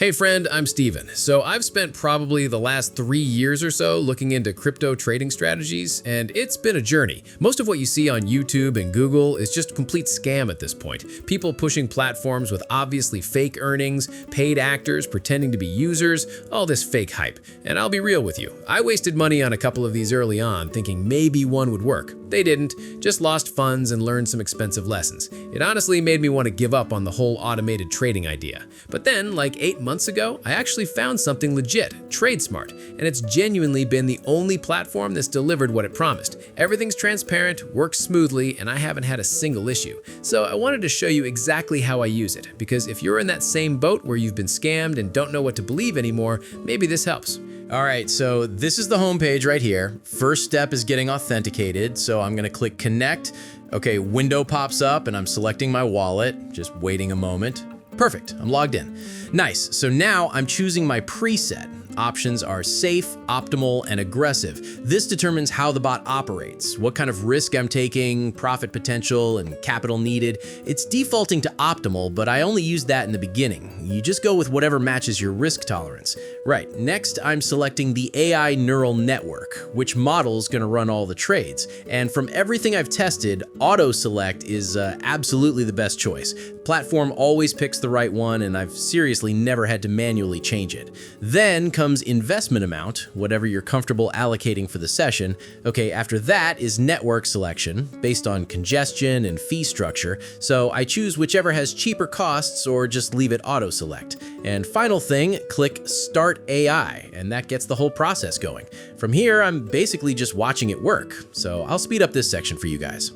Hey friend, I'm Steven. So I've spent probably the last 3 years or so looking into crypto trading strategies, and it's been a journey. Most of what you see on YouTube and Google is just a complete scam at this point. People pushing platforms with obviously fake earnings, paid actors pretending to be users, all this fake hype. And I'll be real with you, I wasted money on a couple of these early on, thinking maybe one would work. They didn't, just lost funds and learned some expensive lessons. It honestly made me want to give up on the whole automated trading idea. But then, like 8 months ago, I actually found something legit, TradeSmart, and it's genuinely been the only platform that's delivered what it promised. Everything's transparent, works smoothly, and I haven't had a single issue. So I wanted to show you exactly how I use it, because if you're in that same boat where you've been scammed and don't know what to believe anymore, maybe this helps. All right, so this is the homepage right here. First step is getting authenticated. So I'm gonna click connect. Okay, window pops up and I'm selecting my wallet, just waiting a moment. Perfect, I'm logged in. Nice, so now I'm choosing my preset. Options are safe, optimal, and aggressive. This determines how the bot operates, what kind of risk I'm taking, profit potential, and capital needed. It's defaulting to optimal, but I only use that in the beginning. You just go with whatever matches your risk tolerance. Right, next I'm selecting the AI neural network, which model's gonna run all the trades. And from everything I've tested, auto select is absolutely the best choice. Platform always picks the right one, and I've seriously never had to manually change it. Then comes investment amount, whatever you're comfortable allocating for the session. Okay, after that is network selection, based on congestion and fee structure, so I choose whichever has cheaper costs or just leave it auto select. And final thing, click Start AI, and that gets the whole process going. From here, I'm basically just watching it work, so I'll speed up this section for you guys.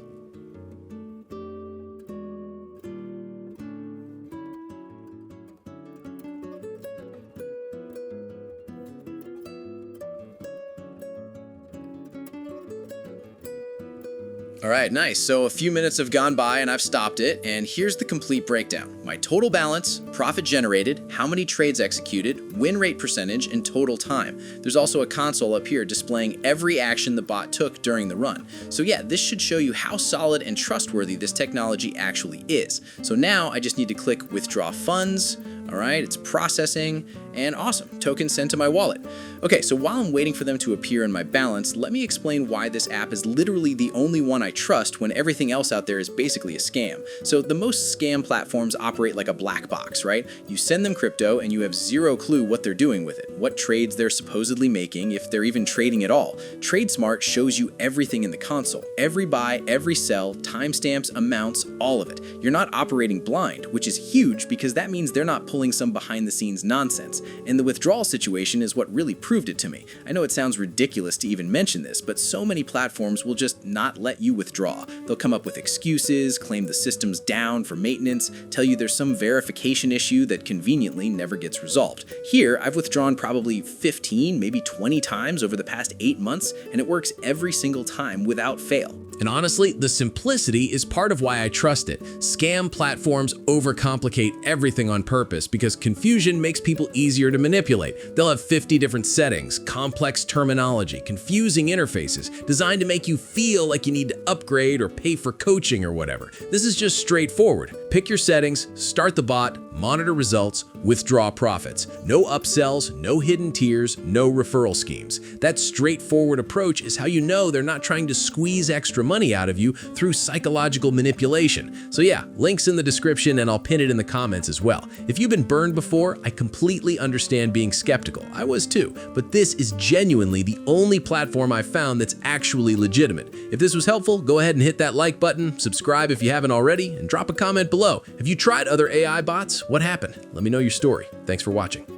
All right, nice. So a few minutes have gone by and I've stopped it, and here's the complete breakdown. My total balance, profit generated, how many trades executed, win rate percentage, and total time. There's also a console up here displaying every action the bot took during the run. So yeah, this should show you how solid and trustworthy this technology actually is. So now I just need to click withdraw funds. All right, it's processing, and awesome, tokens sent to my wallet. Okay, so while I'm waiting for them to appear in my balance, let me explain why this app is literally the only one I trust when everything else out there is basically a scam. So the most scam platforms operate like a black box, right? You send them crypto and you have zero clue what they're doing with it, what trades they're supposedly making, if they're even trading at all. TradeSmart shows you everything in the console, every buy, every sell, timestamps, amounts, all of it. You're not operating blind, which is huge because that means they're not pulling some behind the scenes nonsense. And the withdrawal situation is what really proved it to me. I know it sounds ridiculous to even mention this, but so many platforms will just not let you withdraw. They'll come up with excuses, claim the system's down for maintenance, tell you there's some verification issue that conveniently never gets resolved. Here, I've withdrawn probably 15, maybe 20 times over the past 8 months, and it works every single time without fail. And honestly, the simplicity is part of why I trust it. Scam platforms overcomplicate everything on purpose because confusion makes people easier to manipulate. They'll have 50 different settings, complex terminology, confusing interfaces, designed to make you feel like you need to upgrade or pay for coaching or whatever. This is just straightforward. Pick your settings, start the bot, monitor results, withdraw profits. No upsells, no hidden tiers, no referral schemes. That straightforward approach is how you know they're not trying to squeeze extra money out of you through psychological manipulation. So yeah, links in the description and I'll pin it in the comments as well. If you've been burned before, I completely understand being skeptical. I was too, but this is genuinely the only platform I've found that's actually legitimate. If this was helpful, go ahead and hit that like button, subscribe if you haven't already, and drop a comment below. Have you tried other AI bots? What happened? Let me know your story. Thanks for watching.